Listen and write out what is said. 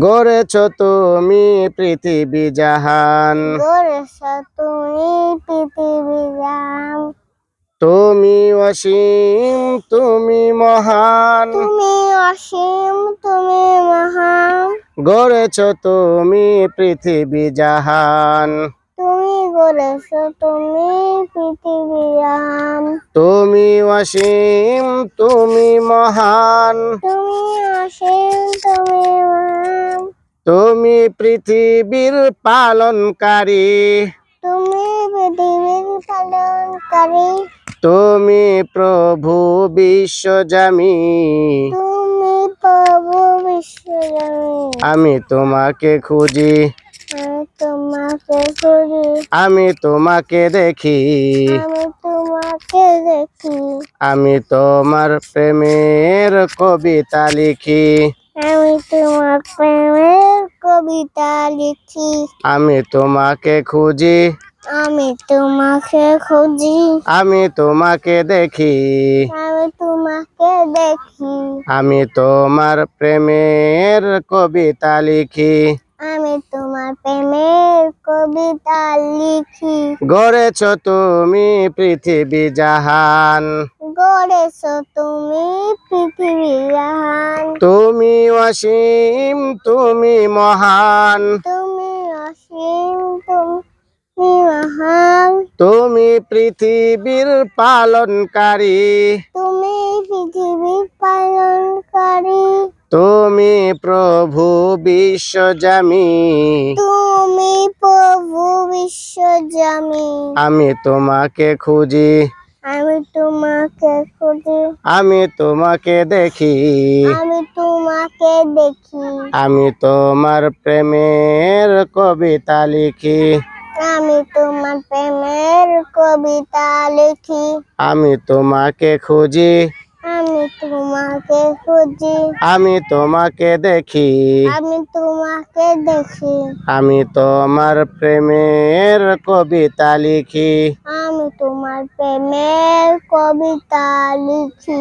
গড়েছ তুমি পৃথিবী জাহান, গড়েছ তুমি পৃথিবী জাহান। তুমি অসীম তুমি মহান, তুমি অসীম তুমি মহান। গড়েছ তুমি পৃথিবী জাহান, তুমি গড়েছ তুমি পৃথিবী জাহান। তুমি অসীম তুমি মহান, তুমি অসীম তুমি মহান। তুমি পৃথিবীর পালনকারী, তুমি পৃথিবীর পালনকারী। তুমি প্রভু বিশ্বজামি, তুমি প্রভু বিশ্বজনী। আমি তোমাকে খুঁজি, আমি তোমাকে খুঁজি। আমি তোমাকে দেখি, আমি তোমাকে দেখি। আমি তোমার প্রেমের কবিতা লিখি, আমি তোমার প্রেমের কবিতা লিখি। আমি তোমাকে খুঁজি, আমি তোমাকে খুঁজি। আমি তোমাকে দেখি, আমি তোমাকে দেখি। আমি তোমার প্রেমের কবিতা লিখি। আমি তোমার প্রেমের কবিতা লিখি। গড়েছ তুমি পৃথিবী জাহান, গড়েছ তুমি পৃথিবী জাহান। তুমি অসীম তুমি মহান, তুমি অসীম তুমি মহান। তুমি পৃথিবীর পালনকারী, তুমি পৃথিবীর পালনকারী। তুমি প্রভু বিশ্বজামি, তুমি প্রভু বিশ্বজামি। আমি তোমাকে খুঁজি, আমি তোমাকে খুঁজি। আমি তোমাকে দেখি, আমি তোমাকে দেখি। আমি তোমার প্রেমের কবিতা লিখি, আমি তোমার প্রেমের কবিতা লিখি। আমি তোমাকে খুঁজি, আমি তোমাকে খুঁজি। আমি তোমাকে দেখি, আমি তোমাকে দেখি। আমি তোমার প্রেমের কবিতা লিখি। আমি তোমার প্রেমের কবিতা লিখি।